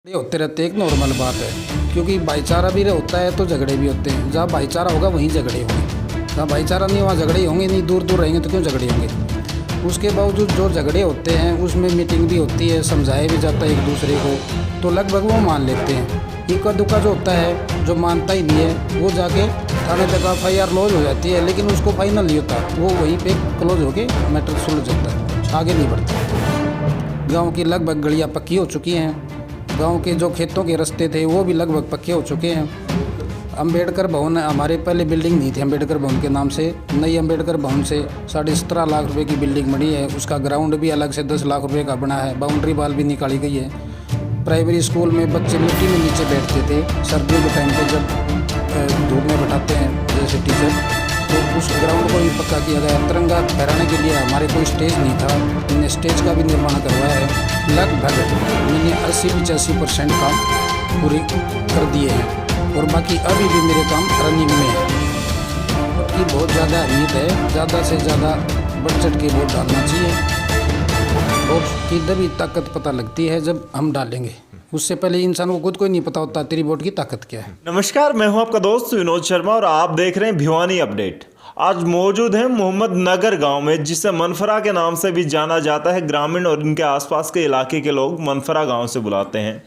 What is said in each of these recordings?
ये होते रहते एक नॉर्मल बात है, क्योंकि भाईचारा भी होता है तो झगड़े भी होते हैं। जहाँ भाईचारा होगा वहीं झगड़े होंगे, जहाँ भाईचारा नहीं वहाँ झगड़े होंगे नहीं। दूर दूर रहेंगे तो क्यों झगड़े होंगे। उसके बावजूद जो झगड़े होते हैं उसमें मीटिंग भी होती है, समझाया भी जाता है एक दूसरे को, तो लगभग वो मान लेते हैं। इक्का दुक्का जो होता है, जो मानता ही नहीं है, वो जाके थाने तक FIR लॉज हो जाती है, लेकिन उसको फाइनल नहीं होता, वो वहीं पे क्लोज होके मैटर सुलझ जाता है, आगे नहीं बढ़ता। गाँव की लगभग गलियाँ पक्की हो चुकी हैं, गांव के जो खेतों के रास्ते थे वो भी लगभग पक्के हो चुके हैं। अंबेडकर भवन, हमारे पहले बिल्डिंग नहीं थी अंबेडकर भवन के नाम से, नई अंबेडकर भवन से 17.5 लाख रुपए की बिल्डिंग बनी है। उसका ग्राउंड भी अलग से 10 लाख रुपए का बना है, बाउंड्री वाल भी निकाली गई है। प्राइमरी स्कूल में बच्चे मिट्टी में नीचे बैठते थे सर्दियों के टाइम पे, जब धूप में बैठाते हैं जैसे टीचर, तो उस ग्राउंड को भी पक्का किया गया। तिरंगा फहराने के लिए हमारे कोई स्टेज नहीं था, हमने स्टेज का भी निर्माण करवाया है। लगभग मैंने 80-85% काम पूरे कर दिए हैं और बाकी अभी भी मेरे काम रनिंग में है। की बहुत ज़्यादा अहमियत है, ज़्यादा से ज़्यादा बढ़ चढ़ के वोट डालना चाहिए। वोट की तभी ताकत पता लगती है जब हम डालेंगे, उससे पहले इंसान को खुद को ही नहीं पता होता तेरी वोट की ताकत क्या है। नमस्कार, मैं हूं आपका दोस्त विनोद शर्मा और आप देख रहे हैं भिवानी अपडेट। आज मौजूद हैं मोहम्मद नगर गांव में, जिसे मनफरा के नाम से भी जाना जाता है। ग्रामीण और इनके आसपास के इलाके के लोग मनफरा गांव से बुलाते हैं।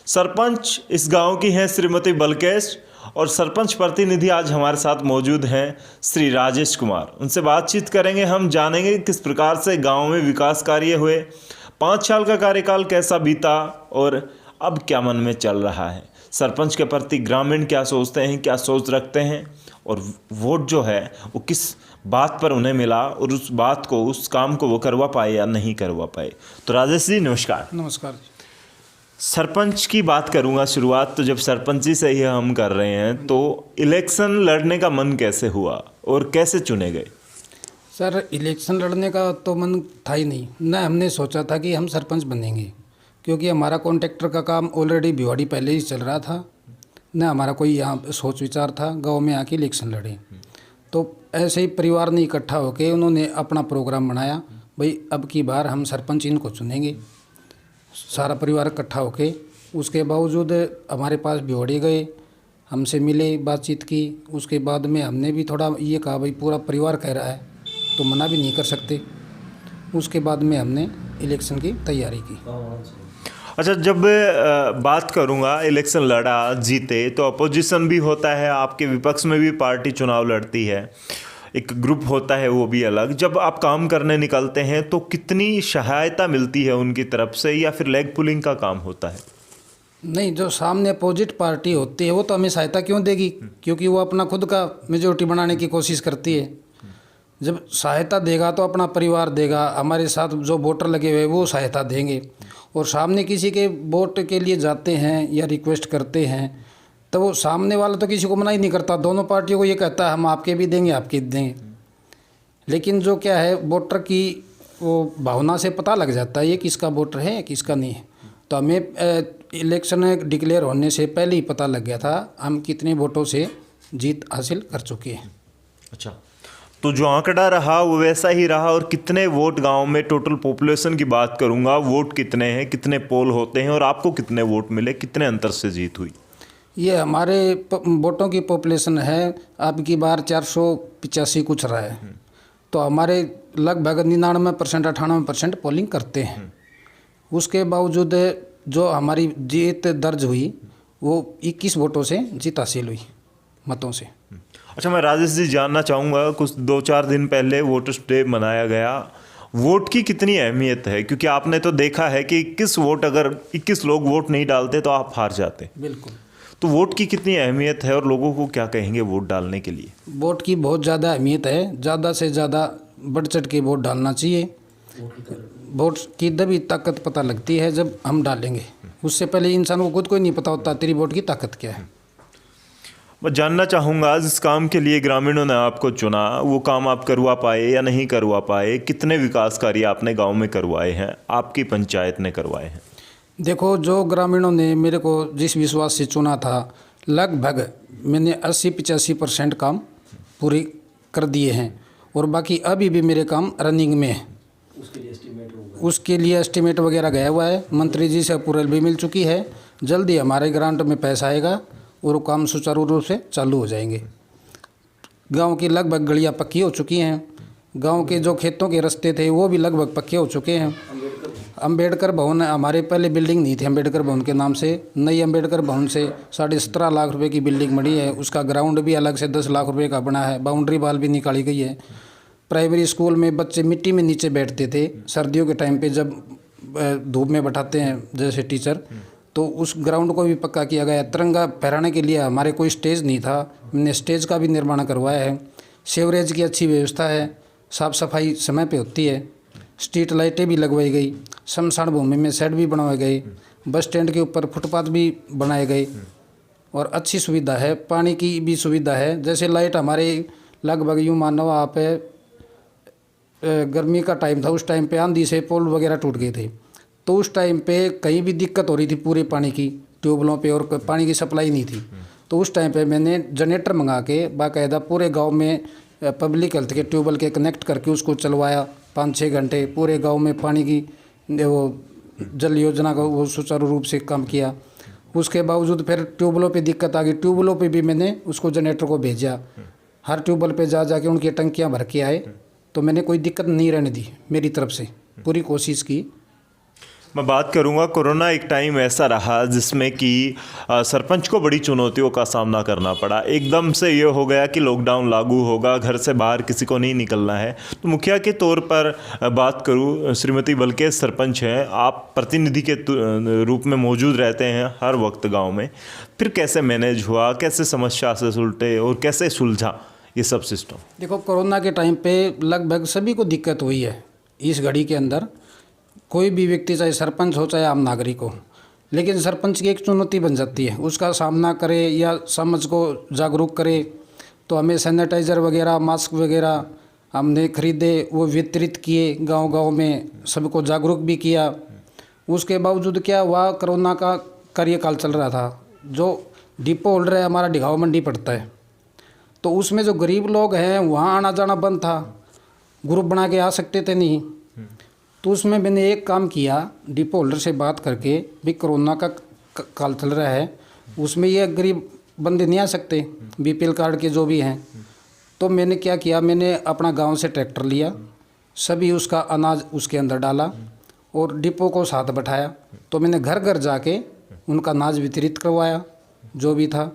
सरपंच इस गांव की हैं श्रीमती बलकेश, और सरपंच प्रतिनिधि आज हमारे साथ मौजूद हैं श्री राजेश कुमार। उनसे बातचीत करेंगे, हम जानेंगे किस प्रकार से गाँव में विकास कार्य हुए, 5 साल का कार्यकाल कैसा बीता और अब क्या मन में चल रहा है। सरपंच के प्रति ग्रामीण क्या सोचते हैं, क्या सोच रखते हैं, और वोट जो है वो किस बात पर उन्हें मिला और उस बात को, उस काम को वो करवा पाए या नहीं करवा पाए। तो राजेश जी नमस्कार। नमस्कार जी। सरपंच की बात करूंगा शुरुआत, तो जब सरपंची से ही हम कर रहे हैं, तो इलेक्शन लड़ने का मन कैसे हुआ और कैसे चुने गए। सर, इलेक्शन लड़ने का तो मन था ही नहीं, न हमने सोचा था कि हम सरपंच बनेंगे, क्योंकि हमारा कॉन्ट्रैक्टर का काम ऑलरेडी भिवाड़ी पहले ही चल रहा था। न हमारा कोई यहाँ सोच विचार था गांव में आके इलेक्शन लड़े। तो ऐसे ही परिवार ने इकट्ठा होकर उन्होंने अपना प्रोग्राम बनाया, भाई अब की बार हम सरपंच इनको चुनेंगे। सारा परिवार इकट्ठा होके, उसके बावजूद हमारे पास भिवाड़ी गए, हमसे मिले, बातचीत की। उसके बाद में हमने भी थोड़ा ये कहा, भाई पूरा परिवार कह रहा है तो मना भी नहीं कर सकते। उसके बाद में हमने इलेक्शन की तैयारी की। अच्छा, जब बात करूंगा इलेक्शन लड़ा, जीते, तो अपोजिशन भी होता है, आपके विपक्ष में भी पार्टी चुनाव लड़ती है, एक ग्रुप होता है वो भी अलग। जब आप काम करने निकलते हैं तो कितनी सहायता मिलती है उनकी तरफ से, या फिर लेग पुलिंग का काम होता है। नहीं, जो सामने अपोजिट पार्टी होती है वो तो हमें सहायता क्यों देगी, क्योंकि वो अपना खुद का मेजोरिटी बनाने की कोशिश करती है। जब सहायता देगा तो अपना परिवार देगा, हमारे साथ जो वोटर लगे हुए वो सहायता देंगे। और सामने किसी के वोट के लिए जाते हैं या रिक्वेस्ट करते हैं तो वो सामने वाला तो किसी को मना ही नहीं करता, दोनों पार्टियों को ये कहता है हम आपके भी देंगे आपके देंगे। लेकिन जो क्या है, वोटर की वो भावना से पता लग जाता है ये किसका वोटर है किसका नहीं है। तो हमें इलेक्शन डिक्लेयर होने से पहले ही पता लग गया था हम कितने वोटों से जीत हासिल कर चुके हैं। अच्छा, तो जो आंकड़ा रहा वो वैसा ही रहा। और कितने वोट गांव में, टोटल पॉपुलेशन की बात करूंगा, वोट कितने हैं, कितने पोल होते हैं और आपको कितने वोट मिले, कितने अंतर से जीत हुई। ये हमारे वोटों की पॉपुलेशन है, अब की बार 485 कुछ रहा है। तो हमारे लगभग 99% 98% पोलिंग करते हैं। उसके बावजूद जो हमारी जीत दर्ज हुई वो 21 वोटों से जीत हासिल हुई, मतों से। अच्छा, मैं राजेश जी जानना चाहूँगा, कुछ 2-4 दिन पहले वोटर्स डे मनाया गया, वोट की कितनी अहमियत है, क्योंकि आपने तो देखा है कि 21 वोट, अगर 21 लोग वोट नहीं डालते तो आप हार जाते। बिल्कुल। तो वोट की कितनी अहमियत है और लोगों को क्या कहेंगे वोट डालने के लिए। वोट की बहुत ज़्यादा अहमियत है, ज़्यादा से ज़्यादा बढ़ चढ़ के वोट डालना चाहिए। वोट की तभी ताकत पता लगती है जब हम डालेंगे, उससे पहले इंसान को खुद को ही नहीं पता होता तेरी वोट की ताकत क्या है। मैं जानना चाहूँगा, जिस काम के लिए ग्रामीणों ने आपको चुना वो काम आप करवा पाए या नहीं करवा पाए, कितने विकास कार्य आपने गांव में करवाए हैं, आपकी पंचायत ने करवाए हैं। देखो, जो ग्रामीणों ने मेरे को जिस विश्वास से चुना था, लगभग मैंने 80-85% काम पूरे कर दिए हैं और बाकी अभी भी मेरे काम रनिंग में है। उसके लिए एस्टीमेट वगैरह गया हुआ है, मंत्री जी से अप्रूवल भी मिल चुकी है। जल्दी हमारे ग्रांट में पैसा आएगा और वो काम सुचारू रूप से चालू हो जाएंगे। गांव की लगभग गलियां पक्की हो चुकी हैं। गांव के जो खेतों के रास्ते थे वो भी लगभग पक्के हो चुके हैं। अंबेडकर भवन, हमारे पहले बिल्डिंग नहीं थी अंबेडकर भवन के नाम से, नई अंबेडकर भवन से 17.5 लाख रुपए की बिल्डिंग बनी है। उसका ग्राउंड भी अलग से 10 लाख रुपए का बना है। बाउंड्री वॉल भी निकाली गई है। प्राइमरी स्कूल में बच्चे मिट्टी में नीचे बैठते थे सर्दियों के टाइम पे, जब धूप में बैठाते हैं जैसे टीचर, तो उस ग्राउंड को भी पक्का किया गया। तिरंगा फहराने के लिए हमारे कोई स्टेज नहीं था, हमने स्टेज का भी निर्माण करवाया है। सीवरेज की अच्छी व्यवस्था है, साफ़ सफाई समय पे होती है। स्ट्रीट लाइटें भी लगवाई गई। शमशान भूमि में शेड भी बनवाए गए। बस स्टैंड के ऊपर फुटपाथ भी बनाए गए और अच्छी सुविधा है। पानी की भी सुविधा है। जैसे लाइट हमारे लगभग यूँ मानो आप गर्मी का टाइम था, उस टाइम पे आंधी से पोल वगैरह टूट गए थे, तो उस टाइम पे कहीं भी दिक्कत हो रही थी पूरे पानी की, ट्यूबवेलों पे, और पानी की सप्लाई नहीं थी। तो उस टाइम पे मैंने जनरेटर मंगा के बाकायदा पूरे गांव में पब्लिक हेल्थ के ट्यूबवेल के कनेक्ट करके उसको चलवाया। 5-6 घंटे पूरे गांव में पानी की वो जल योजना का वो सुचारू रूप से काम किया। उसके बावजूद फिर ट्यूबवेलों पे दिक्कत आ गई। ट्यूबवेलों पे भी मैंने उसको जनरेटर को भेजा। हर ट्यूबवेल पे जा जाके उनकी टंकियाँ भर के आए, तो मैंने कोई दिक्कत नहीं रहने दी। मेरी तरफ से पूरी कोशिश की। मैं बात करूंगा, कोरोना एक टाइम ऐसा रहा जिसमें कि सरपंच को बड़ी चुनौतियों का सामना करना पड़ा। एकदम से ये हो गया कि लॉकडाउन लागू होगा, घर से बाहर किसी को नहीं निकलना है। तो मुखिया के तौर पर बात करूं, श्रीमती बलकेश सरपंच हैं, आप प्रतिनिधि के रूप में मौजूद रहते हैं हर वक्त गाँव में। फिर कैसे मैनेज हुआ, कैसे समस्या से सुलटे और कैसे सुलझा ये सब सिस्टम? देखो, कोरोना के टाइम पे लगभग सभी को दिक्कत हुई है। इस घड़ी के अंदर कोई भी व्यक्ति, चाहे सरपंच हो चाहे आम नागरिक हो, लेकिन सरपंच की एक चुनौती बन जाती है। उसका सामना करे या समाज को जागरूक करे, तो हमें सैनिटाइज़र वगैरह, मास्क वगैरह हमने खरीदे, वो वितरित किए, गांव-गांव में सबको जागरूक भी किया। उसके बावजूद क्या हुआ, कोरोना का कार्यकाल चल रहा था। जो डिपो होल्डर है हमारा डिघाव मंडी पड़ता है, तो उसमें जो गरीब लोग हैं वहाँ आना जाना बंद था, ग्रुप बना के आ सकते थे नहीं। तो उसमें मैंने एक काम किया, डिपो होल्डर से बात करके, भी कोरोना का काल चल रहा है, उसमें ये गरीब बंदे नहीं आ सकते, बीपीएल कार्ड के जो भी हैं। तो मैंने क्या किया, मैंने अपना गांव से ट्रैक्टर लिया, सभी उसका अनाज उसके अंदर डाला और डिपो को साथ बैठाया। तो मैंने घर घर जाके उनका अनाज वितरित करवाया। जो भी था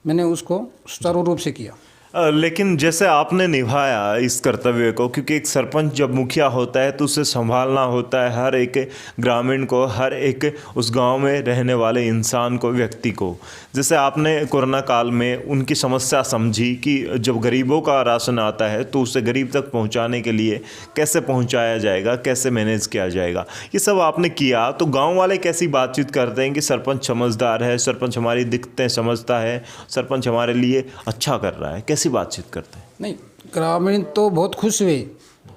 मैंने उसको सुचारू रूप से किया। लेकिन जैसे आपने निभाया इस कर्तव्य को, क्योंकि एक सरपंच जब मुखिया होता है तो उसे संभालना होता है हर एक ग्रामीण को, हर एक उस गांव में रहने वाले इंसान को, व्यक्ति को। जैसे आपने कोरोना काल में उनकी समस्या समझी कि जब गरीबों का राशन आता है तो उसे गरीब तक पहुंचाने के लिए कैसे पहुंचाया जाएगा, कैसे मैनेज किया जाएगा, ये सब आपने किया। तो गाँव वाले कैसी बातचीत करते हैं कि सरपंच समझदार है, सरपंच हमारी दिक्कतें समझता है, सरपंच हमारे लिए अच्छा कर रहा है, कैसी बातचीत करते हैं? नहीं, ग्रामीण तो बहुत खुश हुए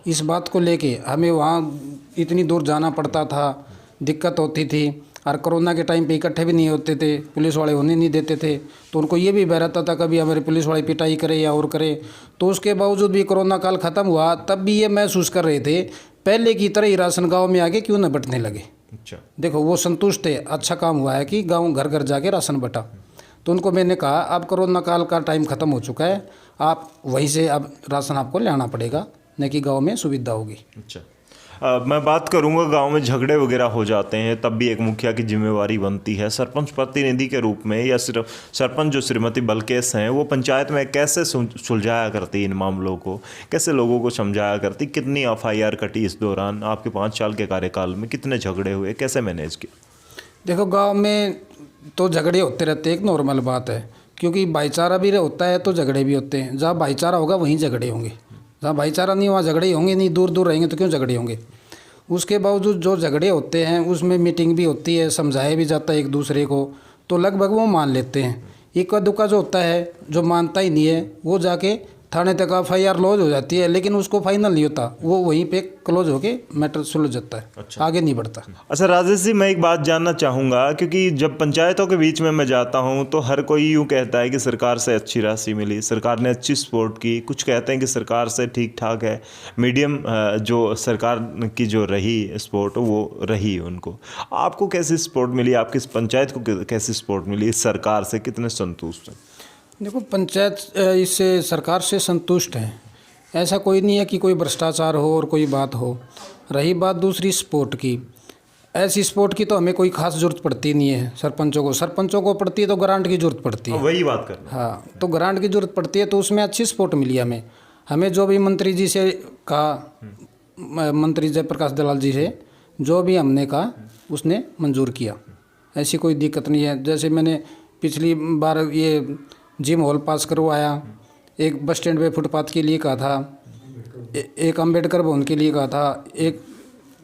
इस बात को लेके। हमें वहाँ इतनी दूर जाना पड़ता था, दिक्कत होती थी, और कोरोना के टाइम पे इकट्ठे भी नहीं होते थे, पुलिस वाले होने नहीं देते थे। तो उनको ये भी भय रहता था कभी हमारे पुलिस वाले पिटाई करे या और करे। तो उसके बावजूद भी कोरोना काल ख़त्म हुआ, तब भी ये महसूस कर रहे थे पहले की तरह ही राशन गाँव में आके क्यों न बंटने लगे। अच्छा, देखो वो संतुष्ट है, अच्छा काम हुआ है कि गाँव घर घर जाके राशन बटा। तो उनको मैंने कहा अब कोरोना काल का टाइम ख़त्म हो चुका है, आप वहीं से अब राशन आपको लाना पड़ेगा, न कि गांव में सुविधा होगी। अच्छा, मैं बात करूंगा, गांव में झगड़े वगैरह हो जाते हैं तब भी एक मुखिया की जिम्मेवारी बनती है। सरपंच प्रतिनिधि के रूप में या सिर्फ सरपंच जो श्रीमती बलकेश हैं, वो पंचायत में कैसे सुलझाया करती इन मामलों को, कैसे लोगों को समझाया करती? कितनी FIR कटी इस दौरान? आपके 5 साल के कार्यकाल में कितने झगड़े हुए, कैसे मैनेज किया? देखो, गाँव में तो झगड़े होते रहते, एक नॉर्मल बात है, क्योंकि भाईचारा भी होता है तो झगड़े भी होते हैं। जहाँ भाईचारा होगा वहीं झगड़े होंगे, जहाँ भाईचारा नहीं वहाँ झगड़े होंगे नहीं। दूर दूर रहेंगे तो क्यों झगड़े होंगे। उसके बावजूद जो झगड़े होते हैं उसमें मीटिंग भी होती है, समझाया भी जाता है एक दूसरे को, तो लगभग वो मान लेते हैं। इक्का दुक्का जो होता है, जो मानता ही नहीं है, वो जाके थाने तक FIR लॉज हो जाती है, लेकिन उसको फाइनल नहीं होता, वो वहीं पे क्लोज होके मैटर सुलझ जाता है। अच्छा। आगे नहीं बढ़ता। अच्छा राजेश जी, मैं एक बात जानना चाहूँगा, क्योंकि जब पंचायतों के बीच में मैं जाता हूँ तो हर कोई यूँ कहता है कि सरकार से अच्छी राशि मिली, सरकार ने अच्छी सपोर्ट की, कुछ कहते हैं कि सरकार से ठीक ठाक है, मीडियम जो सरकार की जो रही सपोर्ट वो रही उनको। आपको कैसी सपोर्ट मिली, आपकी इस पंचायत को कैसी सपोर्ट मिली, इस सरकार से कितने संतुष्ट हैं? देखो, पंचायत इससे सरकार से संतुष्ट है, ऐसा कोई नहीं है कि कोई भ्रष्टाचार हो और कोई बात हो। रही बात दूसरी सपोर्ट की, ऐसी सपोर्ट की तो हमें कोई खास जरूरत पड़ती नहीं है। सरपंचों को पड़ती है तो ग्रांट की जरूरत पड़ती है। वही बात करना। हाँ, तो ग्रांट की जरूरत पड़ती है, तो उसमें अच्छी सपोर्ट मिली हमें जो भी मंत्री जी से कहा, मंत्री जयप्रकाश दलाल जी से जो भी हमने कहा उसने मंजूर किया, ऐसी कोई दिक्कत नहीं है। जैसे मैंने पिछली बार ये जिम हॉल पास करवाया, एक बस स्टैंड पे फुटपाथ के लिए कहा था, एक अम्बेडकर भवन के लिए कहा था, एक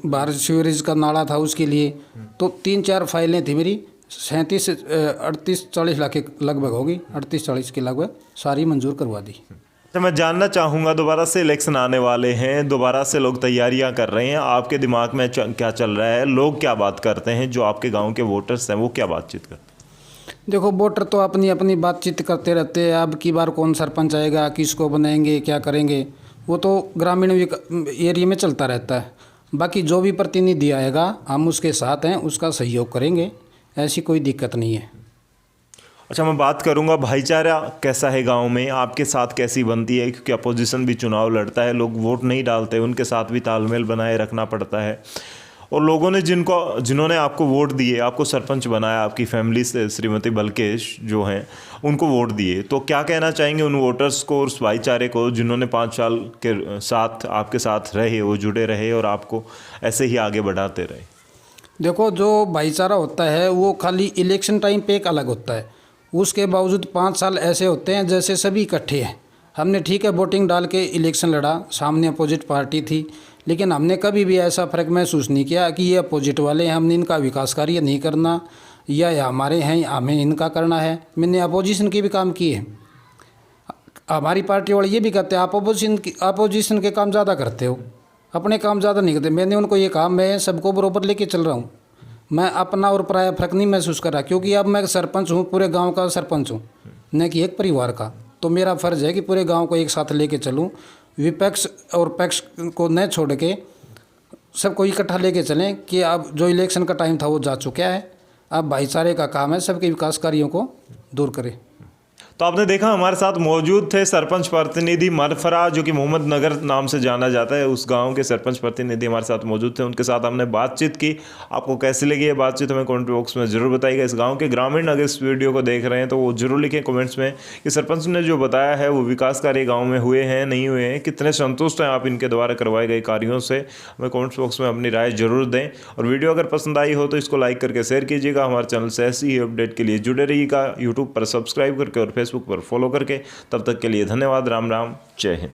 बाहर सीवरेज का नाला था उसके लिए, तो 3-4 फाइलें थी मेरी, 38-40 लाख के लगभग होगी, 38-40 के लगभग सारी मंजूर करवा दी। तो मैं जानना चाहूँगा, दोबारा से इलेक्शन आने वाले हैं, दोबारा से लोग तैयारियां कर रहे हैं, आपके दिमाग में क्या चल रहा है, लोग क्या बात करते हैं, जो आपके गांव के वोटर्स हैं वो क्या बातचीत करते हैं? देखो, वोटर तो अपनी अपनी बातचीत करते रहते हैं, अब की बार कौन सरपंच आएगा, किसको बनाएंगे, क्या करेंगे, वो तो ग्रामीण एरिया में चलता रहता है। बाकी जो भी प्रतिनिधि आएगा हम उसके साथ हैं, उसका सहयोग करेंगे, ऐसी कोई दिक्कत नहीं है। अच्छा, मैं बात करूंगा भाईचारा कैसा है गांव में, आपके साथ कैसी बनती है, क्योंकि अपोजिशन भी चुनाव लड़ता है, लोग वोट नहीं डालते, उनके साथ भी तालमेल बनाए रखना पड़ता है। और लोगों ने जिन्होंने आपको वोट दिए, आपको सरपंच बनाया, आपकी फैमिली से श्रीमती बलकेश जो हैं उनको वोट दिए, तो क्या कहना चाहेंगे उन वोटर्स को और उस भाईचारे को जिन्होंने 5 साल के साथ आपके साथ रहे, वो जुड़े रहे और आपको ऐसे ही आगे बढ़ाते रहे? देखो, जो भाईचारा होता है वो खाली इलेक्शन टाइम पे एक अलग होता है, उसके बावजूद 5 साल ऐसे होते हैं जैसे सभी इकट्ठे हैं। हमने ठीक है वोटिंग डाल के इलेक्शन लड़ा, सामने अपोजिट पार्टी थी, लेकिन हमने कभी भी ऐसा फ़र्क महसूस नहीं किया कि ये अपोजिट वाले हैं, हमने इनका विकास कार्य नहीं करना, या हमारे हैं हमें इनका करना है। मैंने अपोजिशन की भी काम किए हैं, हमारी पार्टी वाले ये भी कहते हैं आप अपोजिशन के काम ज़्यादा करते हो, अपने काम ज़्यादा नहीं करते। मैंने उनको ये कहा मैं सबको बराबर लेके चल रहा हूँ, मैं अपना और पराया फ़र्क नहीं महसूस कर रहा, क्योंकि अब मैं सरपंच हूँ, पूरे गांव का सरपंच हूँ, न कि एक परिवार का। तो मेरा फ़र्ज़ है कि पूरे गांव को एक साथ लेके चलूँ, विपक्ष और पक्ष को न छोड़ के सबको इकट्ठा लेके चलें कि अब जो इलेक्शन का टाइम था वो जा चुका है, अब भाईचारे का काम है सबके विकास कार्यों को दूर करें। तो आपने देखा हमारे साथ मौजूद थे सरपंच प्रतिनिधि मनफरा, जो कि मोहम्मद नगर नाम से जाना जाता है, उस गांव के सरपंच प्रतिनिधि हमारे साथ मौजूद थे, उनके साथ हमने बातचीत की। आपको कैसी लगी ये बातचीत हमें कमेंट बॉक्स में जरूर बताइएगा। इस गांव के ग्रामीण अगर इस वीडियो को देख रहे हैं तो वो जरूर लिखें कमेंट्स में कि सरपंच ने जो बताया है वो विकास कार्य गाँव में हुए हैं नहीं हुए हैं, कितने संतुष्ट हैं आप इनके द्वारा करवाए गए कार्यों से। हमें कमेंट्स बॉक्स में अपनी राय जरूर दें, और वीडियो अगर पसंद आई हो तो इसको लाइक करके शेयर कीजिएगा। हमारे चैनल से ऐसी ही अपडेट के लिए जुड़े रहिएगा, यूट्यूब पर सब्सक्राइब करके और फेसबुक पर फॉलो करके। तब तक के लिए धन्यवाद। राम राम, जय हिंद।